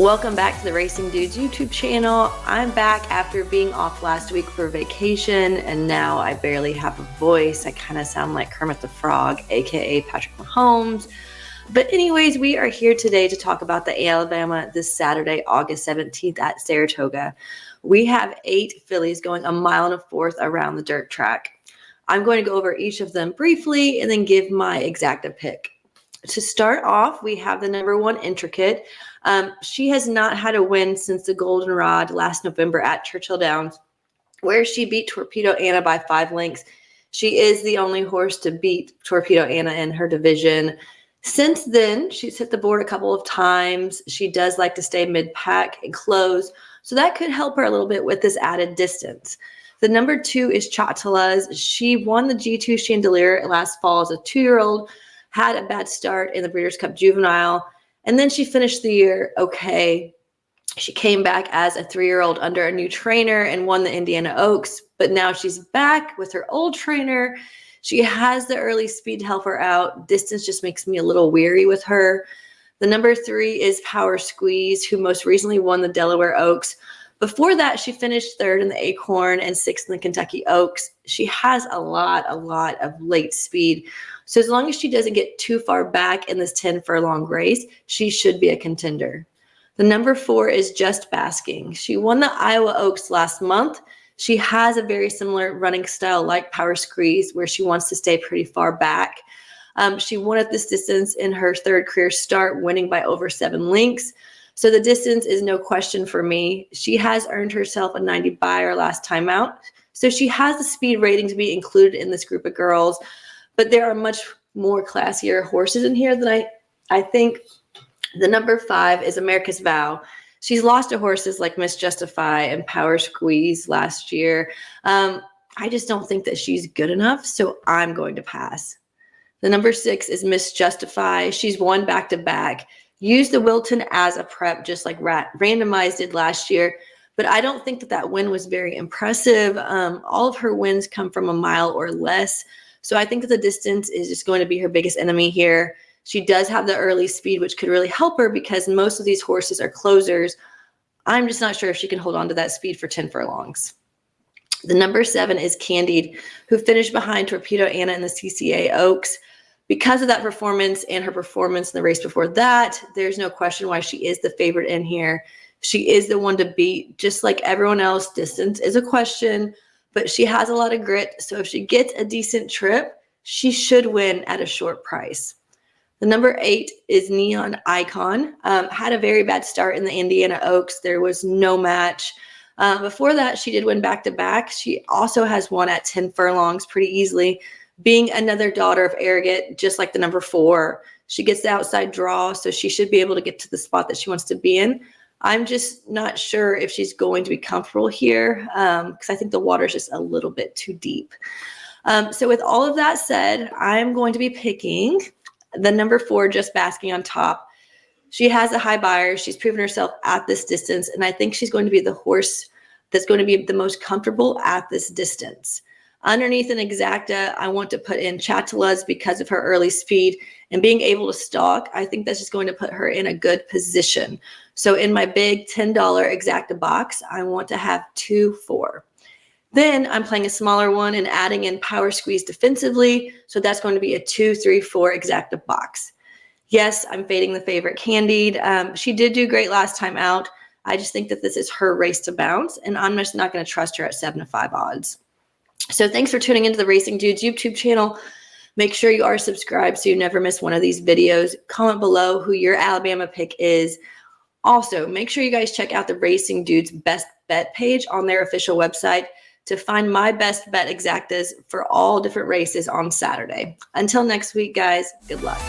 Welcome back to the Racing Dudes YouTube channel. I'm back after being off last week for vacation, and now I barely have a voice. I kind of sound like Kermit the Frog, aka Patrick Mahomes. But anyways, we are here today to talk about the Alabama this Saturday, August 17th at Saratoga. We have 8 fillies going 1 1/4 miles around the dirt track. I'm going to go over each of them briefly and then give my exacta pick. To start off, we have the number 1 Intricate. She has not had a win since the Goldenrod last November at Churchill Downs, where she beat Torpedo Anna by 5 lengths. She is the only horse to beat Torpedo Anna in her division. Since then, she's hit the board a couple of times. She does like to stay mid-pack and close, so that could help her a little bit with this added distance. The number 2 is Chatela's. She won the G2 Chandelier last fall as a 2-year-old, had a bad start in the Breeders' Cup Juvenile, and then she finished the year okay. She came back as a 3-year-old under a new trainer and won the Indiana Oaks, but now she's back with her old trainer. She has the early speed to help her out. Distance just makes me a little weary with her. The number 3 is Power Squeeze, who most recently won the Delaware Oaks. Before that, she finished 3rd in the Acorn and 6th in the Kentucky Oaks. She has a lot of late speed. So as long as she doesn't get too far back in this 10 furlong race, she should be a contender. The number 4 is Just Basking. She won the Iowa Oaks last month. She has a very similar running style like Power Squeeze, where she wants to stay pretty far back. She won at this distance in her 3rd career start, winning by over 7 lengths. So the distance is no question for me. She has earned herself a 90 buyer last time out. So she has the speed rating to be included in this group of girls. But there are much more classier horses in here than I think. The number 5 is America's Vow. She's lost to horses like Miss Justify and Power Squeeze last year. I just don't think that she's good enough, so I'm going to pass. The number 6 is Miss Justify. She's won back-to-back. Used the Wilton as a prep, just like Randomized did last year. But I don't think that win was very impressive. All of her wins come from 1 mile or less. So I think that the distance is just going to be her biggest enemy here. She does have the early speed, which could really help her because most of these horses are closers. I'm just not sure if she can hold on to that speed for 10 furlongs. The number 7 is Candied, who finished behind Torpedo Anna in the CCA Oaks. Because of that performance and her performance in the race before that, there's no question why she is the favorite in here. She is the one to beat, just like everyone else. Distance is a question, but she has a lot of grit. So if she gets a decent trip, she should win at a short price. The number 8 is Neon Icon. Had a very bad start in the Indiana Oaks. There was no match. Before that, she did win back-to-back. She also has won at 10 furlongs pretty easily. Being another daughter of Arrogant, just like the number 4, she gets the outside draw, so she should be able to get to the spot that she wants to be in. I'm just not sure if she's going to be comfortable here because I think the water is just a little bit too deep. So with all of that said, I'm going to be picking the number 4, Just Basking on Top. She has a high buyer. She's proven herself at this distance, and I think she's going to be the horse that's going to be the most comfortable at this distance. Underneath an exacta, I want to put in Chatela's because of her early speed and being able to stalk. I think that's just going to put her in a good position. So in my big $10 exacta box, I want to have 2, 4. Then I'm playing a smaller one and adding in Power Squeeze defensively. So that's going to be a 2, 3, 4 exacta box. Yes, I'm fading the favorite Candied. She did do great last time out. I just think that this is her race to bounce, and I'm just not going to trust her at 7-5 odds. So thanks for tuning into the Racing Dudes YouTube channel. Make sure you are subscribed so you never miss one of these videos. Comment below who your Alabama pick is. Also, make sure you guys check out the Racing Dudes Best Bet page on their official website to find my best bet exactas for all different races on Saturday. Until next week, guys, good luck.